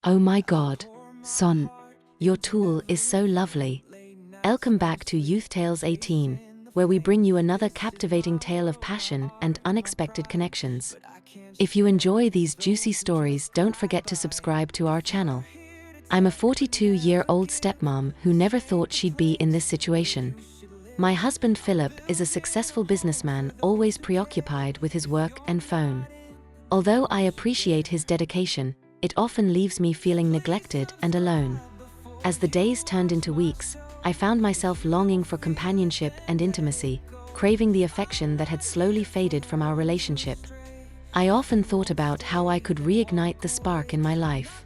Oh my God, son, your tool is so lovely. Welcome back to Youth Tales 18, where we bring you another captivating tale of passion and unexpected connections. If you enjoy these juicy stories, don't forget to subscribe to our channel. I'm a 42-year-old stepmom who never thought she'd be in this situation. My husband Philip is a successful businessman, always preoccupied with his work and phone. Although I appreciate his dedication, it often leaves me feeling neglected and alone. As the days turned into weeks, I found myself longing for companionship and intimacy, craving the affection that had slowly faded from our relationship. I often thought about how I could reignite the spark in my life.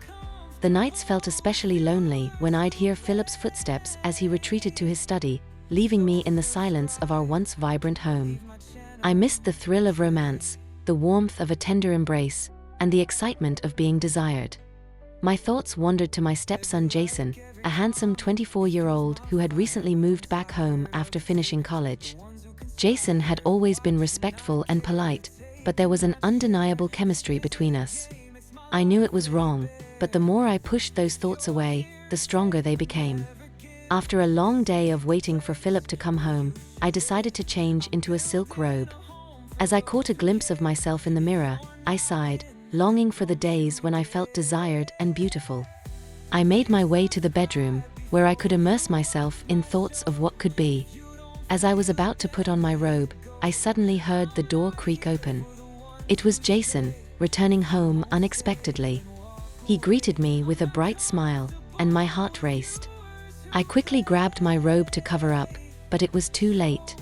The nights felt especially lonely when I'd hear Philip's footsteps as he retreated to his study, leaving me in the silence of our once vibrant home. I missed the thrill of romance, the warmth of a tender embrace, and the excitement of being desired. My thoughts wandered to my stepson Jason, a handsome 24-year-old who had recently moved back home after finishing college. Jason had always been respectful and polite, but there was an undeniable chemistry between us. I knew it was wrong, but the more I pushed those thoughts away, the stronger they became. After a long day of waiting for Philip to come home, I decided to change into a silk robe. As I caught a glimpse of myself in the mirror, I sighed, longing for the days when I felt desired and beautiful. I made my way to the bedroom, where I could immerse myself in thoughts of what could be. As I was about to put on my robe, I suddenly heard the door creak open. It was Jason, returning home unexpectedly. He greeted me with a bright smile, and my heart raced. I quickly grabbed my robe to cover up, but it was too late.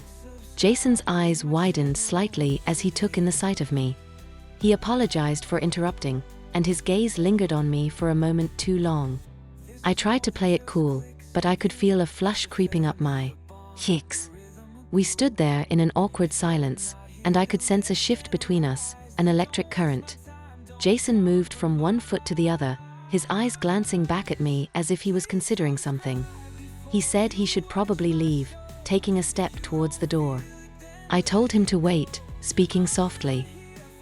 Jason's eyes widened slightly as he took in the sight of me. He apologized for interrupting, and his gaze lingered on me for a moment too long. I tried to play it cool, but I could feel a flush creeping up my cheeks. We stood there in an awkward silence, and I could sense a shift between us, an electric current. Jason moved from one foot to the other, his eyes glancing back at me as if he was considering something. He said he should probably leave, taking a step towards the door. I told him to wait, speaking softly.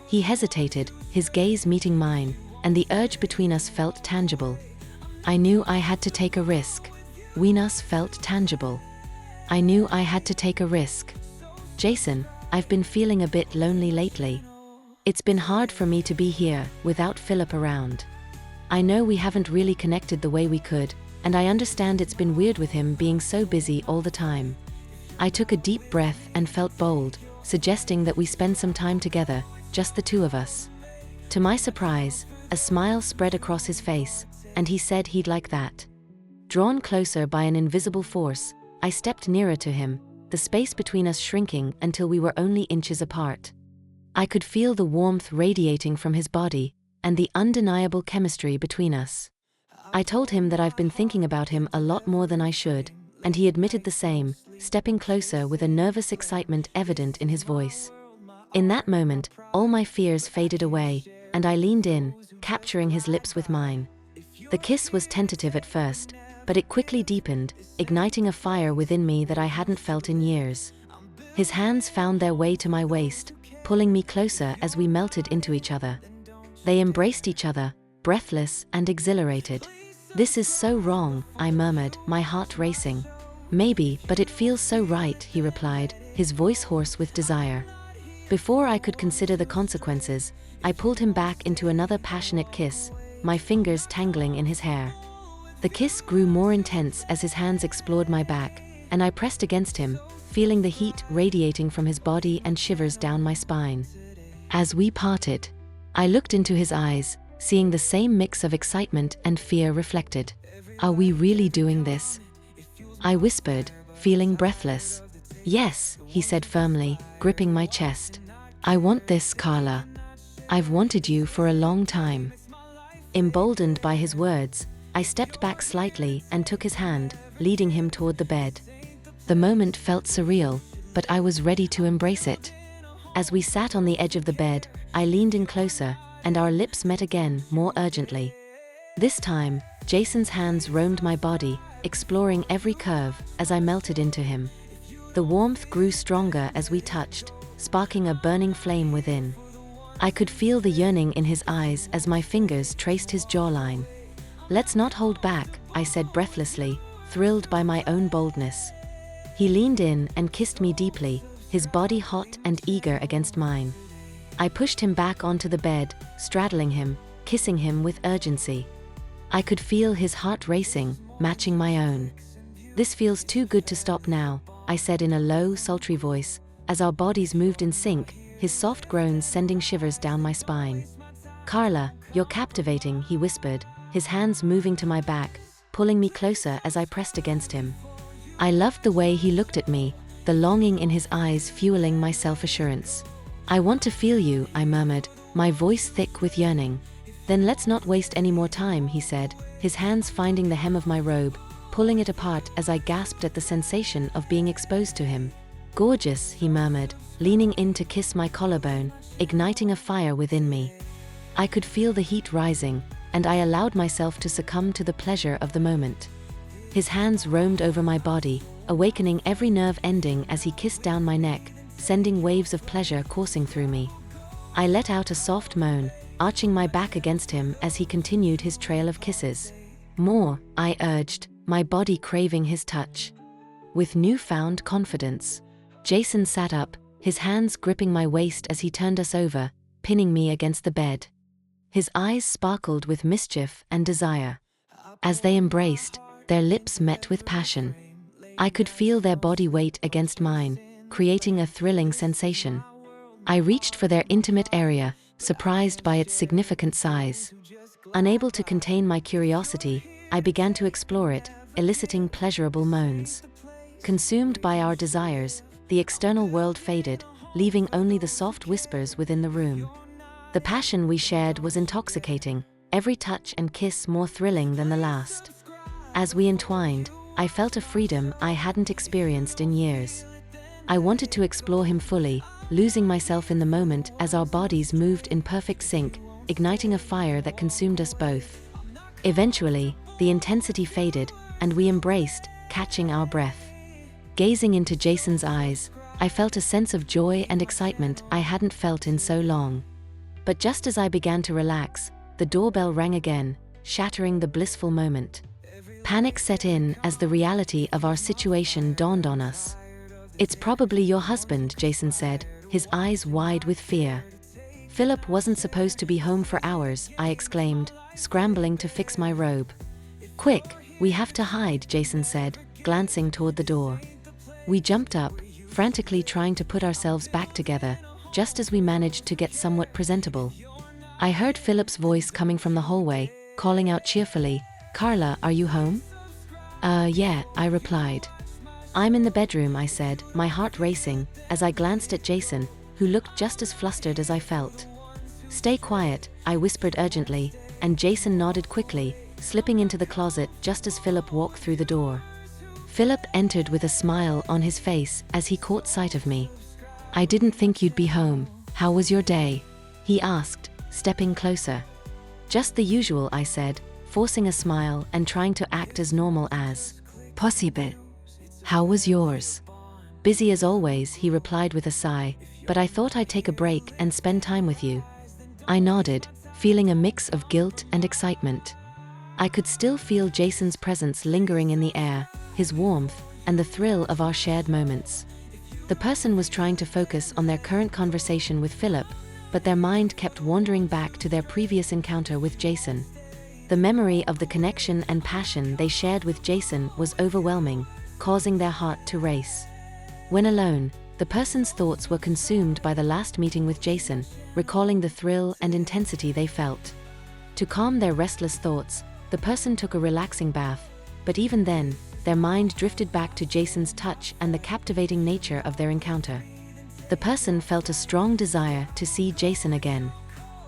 He hesitated, his gaze meeting mine, and the urge between us felt tangible. I knew I had to take a risk. Between us felt tangible. I knew I had to take a risk. Jason, I've been feeling a bit lonely lately. It's been hard for me to be here, without Philip around. I know we haven't really connected the way we could, and I understand it's been weird with him being so busy all the time. I took a deep breath and felt bold, suggesting that we spend some time together, just the two of us. To my surprise, a smile spread across his face, and he said he'd like that. Drawn closer by an invisible force, I stepped nearer to him, the space between us shrinking until we were only inches apart. I could feel the warmth radiating from his body, and the undeniable chemistry between us. I told him that I've been thinking about him a lot more than I should, and he admitted the same, stepping closer with a nervous excitement evident in his voice. In that moment, all my fears faded away, and I leaned in, capturing his lips with mine. The kiss was tentative at first, but it quickly deepened, igniting a fire within me that I hadn't felt in years. His hands found their way to my waist, pulling me closer as we melted into each other. They embraced each other, breathless and exhilarated. "This is so wrong," I murmured, my heart racing. "Maybe, but it feels so right," he replied, his voice hoarse with desire. Before I could consider the consequences, I pulled him back into another passionate kiss, my fingers tangling in his hair. The kiss grew more intense as his hands explored my back, and I pressed against him, feeling the heat radiating from his body and shivers down my spine. As we parted, I looked into his eyes, seeing the same mix of excitement and fear reflected. "Are we really doing this?" I whispered, feeling breathless. "Yes," he said firmly, gripping my chest. "I want this, Carla. I've wanted you for a long time." Emboldened by his words, I stepped back slightly and took his hand, leading him toward the bed. The moment felt surreal, but I was ready to embrace it. As we sat on the edge of the bed, I leaned in closer, and our lips met again, more urgently. This time, Jason's hands roamed my body, exploring every curve as I melted into him. The warmth grew stronger as we touched, sparking a burning flame within. I could feel the yearning in his eyes as my fingers traced his jawline. Let's not hold back, I said breathlessly, thrilled by my own boldness. He leaned in and kissed me deeply, his body hot and eager against mine. I pushed him back onto the bed, straddling him, kissing him with urgency. I could feel his heart racing, matching my own. This feels too good to stop now, I said in a low, sultry voice, as our bodies moved in sync, his soft groans sending shivers down my spine. Carla, you're captivating, he whispered, his hands moving to my back, pulling me closer as I pressed against him. I loved the way he looked at me, the longing in his eyes fueling my self-assurance. I want to feel you, I murmured, my voice thick with yearning. Then let's not waste any more time, he said, his hands finding the hem of my robe, pulling it apart as I gasped at the sensation of being exposed to him. Gorgeous, he murmured, leaning in to kiss my collarbone, igniting a fire within me. I could feel the heat rising, and I allowed myself to succumb to the pleasure of the moment. His hands roamed over my body, awakening every nerve ending as he kissed down my neck, sending waves of pleasure coursing through me. I let out a soft moan, arching my back against him as he continued his trail of kisses. More, I urged, my body craving his touch. With newfound confidence, Jason sat up, his hands gripping my waist as he turned us over, pinning me against the bed. His eyes sparkled with mischief and desire. As they embraced, their lips met with passion. I could feel their body weight against mine, creating a thrilling sensation. I reached for their intimate area, surprised by its significant size. Unable to contain my curiosity, I began to explore it, eliciting pleasurable moans. Consumed by our desires, the external world faded, leaving only the soft whispers within the room. The passion we shared was intoxicating, every touch and kiss more thrilling than the last. As we entwined, I felt a freedom I hadn't experienced in years. I wanted to explore him fully, losing myself in the moment as our bodies moved in perfect sync, igniting a fire that consumed us both. Eventually, the intensity faded, and we embraced, catching our breath. Gazing into Jason's eyes, I felt a sense of joy and excitement I hadn't felt in so long. But just as I began to relax, the doorbell rang again, shattering the blissful moment. Panic set in as the reality of our situation dawned on us. It's probably your husband, Jason said, his eyes wide with fear. Philip wasn't supposed to be home for hours, I exclaimed, scrambling to fix my robe. Quick, we have to hide, Jason said, glancing toward the door. We jumped up, frantically trying to put ourselves back together, just as we managed to get somewhat presentable. I heard Philip's voice coming from the hallway, calling out cheerfully, "Carla, are you home?" Yeah, I replied. "I'm in the bedroom," I said, my heart racing, as I glanced at Jason, who looked just as flustered as I felt. "Stay quiet," I whispered urgently, and Jason nodded quickly, slipping into the closet just as Philip walked through the door. Philip entered with a smile on his face as he caught sight of me. "I didn't think you'd be home. How was your day?" he asked, stepping closer. "Just the usual," I said, forcing a smile and trying to act as normal as possible. "How was yours?" "Busy as always," he replied with a sigh, "but I thought I'd take a break and spend time with you." I nodded, feeling a mix of guilt and excitement. I could still feel Jason's presence lingering in the air, his warmth, and the thrill of our shared moments. The person was trying to focus on their current conversation with Philip, but their mind kept wandering back to their previous encounter with Jason. The memory of the connection and passion they shared with Jason was overwhelming, causing their heart to race. When alone, the person's thoughts were consumed by the last meeting with Jason, recalling the thrill and intensity they felt. To calm their restless thoughts, the person took a relaxing bath, but even then, their mind drifted back to Jason's touch and the captivating nature of their encounter. The person felt a strong desire to see Jason again.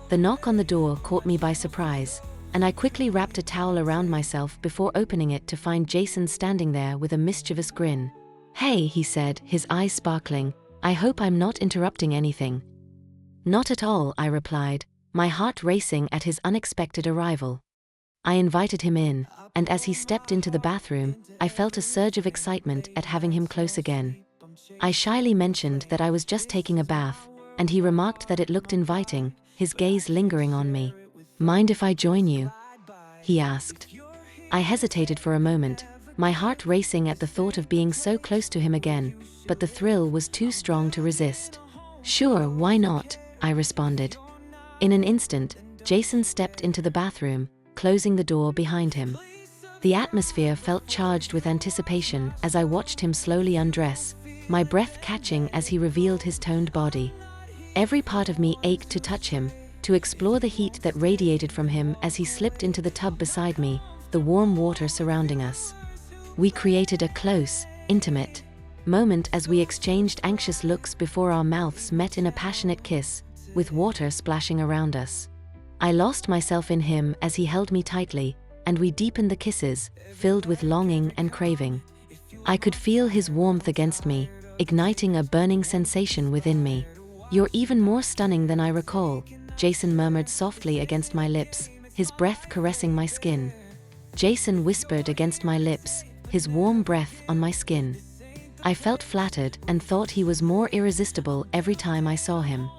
The knock on the door caught me by surprise, and I quickly wrapped a towel around myself before opening it to find Jason standing there with a mischievous grin. "Hey," he said, his eyes sparkling, "I hope I'm not interrupting anything." "Not at all," I replied, my heart racing at his unexpected arrival. I invited him in, and as he stepped into the bathroom, I felt a surge of excitement at having him close again. I shyly mentioned that I was just taking a bath, and he remarked that it looked inviting, his gaze lingering on me. "Mind if I join you?" he asked. I hesitated for a moment, my heart racing at the thought of being so close to him again, but the thrill was too strong to resist. Sure, why not? I responded. In an instant, Jason stepped into the bathroom, closing the door behind him. The atmosphere felt charged with anticipation as I watched him slowly undress, my breath catching as he revealed his toned body. Every part of me ached to touch him, to explore the heat that radiated from him as he slipped into the tub beside me, the warm water surrounding us. We created a close, intimate moment as we exchanged anxious looks before our mouths met in a passionate kiss, with water splashing around us. I lost myself in him as he held me tightly, and we deepened the kisses, filled with longing and craving. I could feel his warmth against me, igniting a burning sensation within me. You're even more stunning than I recall, Jason murmured softly against my lips, his breath caressing my skin. Jason whispered against my lips, his warm breath on my skin. I felt flattered and thought he was more irresistible every time I saw him.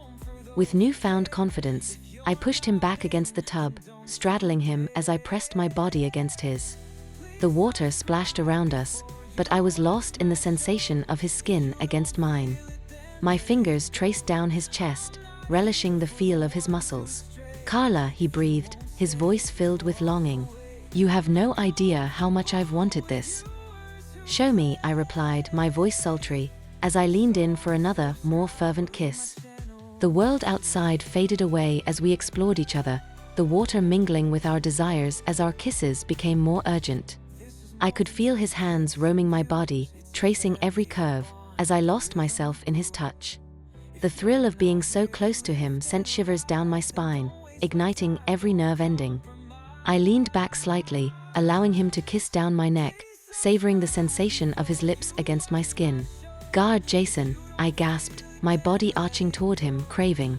With newfound confidence, I pushed him back against the tub, straddling him as I pressed my body against his. The water splashed around us, but I was lost in the sensation of his skin against mine. My fingers traced down his chest, relishing the feel of his muscles. Carla, he breathed, his voice filled with longing. You have no idea how much I've wanted this. Show me, I replied, my voice sultry, as I leaned in for another, more fervent kiss. The world outside faded away as we explored each other, the water mingling with our desires as our kisses became more urgent. I could feel his hands roaming my body, tracing every curve, as I lost myself in his touch. The thrill of being so close to him sent shivers down my spine, igniting every nerve ending. I leaned back slightly, allowing him to kiss down my neck, savoring the sensation of his lips against my skin. "God, Jason," I gasped, my body arching toward him, craving.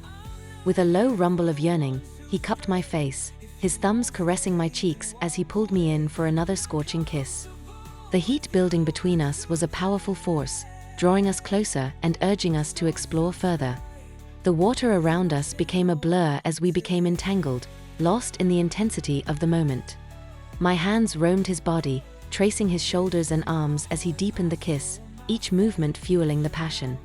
With a low rumble of yearning, he cupped my face, his thumbs caressing my cheeks as he pulled me in for another scorching kiss. The heat building between us was a powerful force, drawing us closer and urging us to explore further. The water around us became a blur as we became entangled, lost in the intensity of the moment. My hands roamed his body, tracing his shoulders and arms as he deepened the kiss, each movement fueling the passion.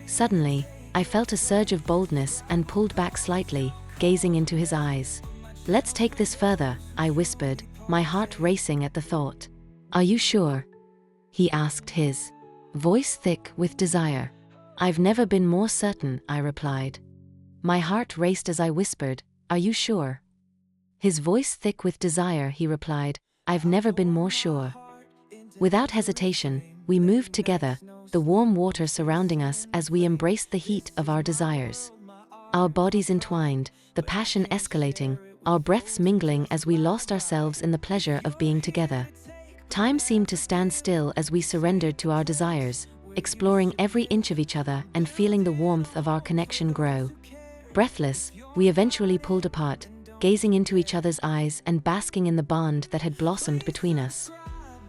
Suddenly, I felt a surge of boldness and pulled back slightly, gazing into his eyes. "Let's take this further," I whispered, my heart racing at the thought. "Are you sure?" he asked, his voice thick with desire. "I've never been more certain," I replied. My heart raced as I whispered, "Are you sure?" His voice thick with desire, he replied, "I've never been more sure." Without hesitation, we moved together, the warm water surrounding us as we embraced the heat of our desires. Our bodies entwined, the passion escalating, our breaths mingling as we lost ourselves in the pleasure of being together. Time seemed to stand still as we surrendered to our desires, exploring every inch of each other and feeling the warmth of our connection grow. Breathless, we eventually pulled apart, gazing into each other's eyes and basking in the bond that had blossomed between us.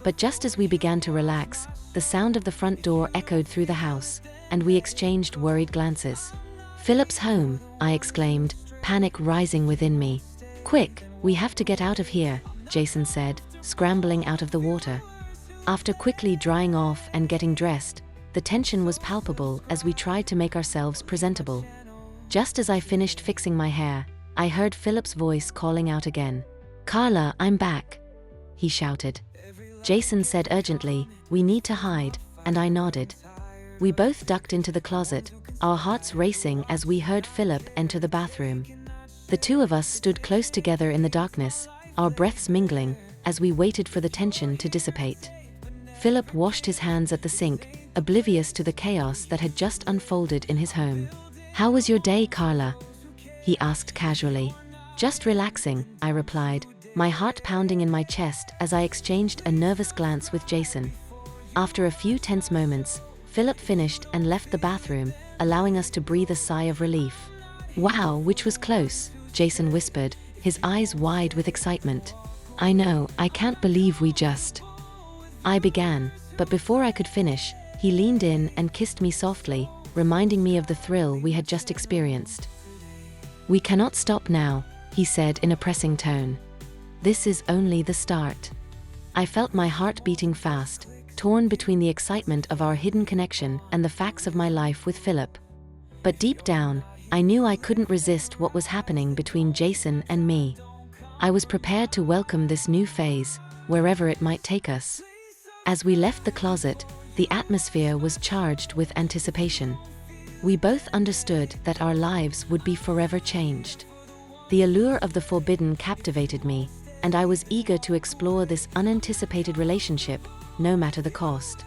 But just as we began to relax, the sound of the front door echoed through the house, and we exchanged worried glances. "Philip's home," I exclaimed, panic rising within me. "Quick, we have to get out of here," Jason said, scrambling out of the water. After quickly drying off and getting dressed, the tension was palpable as we tried to make ourselves presentable. Just as I finished fixing my hair, I heard Philip's voice calling out again. "Carla, I'm back," he shouted. Jason said urgently, "We need to hide," and I nodded. We both ducked into the closet, our hearts racing as we heard Philip enter the bathroom. The two of us stood close together in the darkness, our breaths mingling, as we waited for the tension to dissipate. Philip washed his hands at the sink, oblivious to the chaos that had just unfolded in his home. "How was your day, Carla?" he asked casually. "Just relaxing," I replied, my heart pounding in my chest as I exchanged a nervous glance with Jason. After a few tense moments, Philip finished and left the bathroom, allowing us to breathe a sigh of relief. "Wow, which was close," Jason whispered, his eyes wide with excitement. "I know, I can't believe we just..." I began, but before I could finish, he leaned in and kissed me softly, reminding me of the thrill we had just experienced. "We cannot stop now," he said in a pressing tone. this is only the start. I felt my heart beating fast, torn between the excitement of our hidden connection and the facts of my life with Philip. But deep down, I knew I couldn't resist what was happening between Jason and me. I was prepared to welcome this new phase, wherever it might take us. As we left the closet, the atmosphere was charged with anticipation. We both understood that our lives would be forever changed. The allure of the forbidden captivated me, and I was eager to explore this unanticipated relationship, no matter the cost.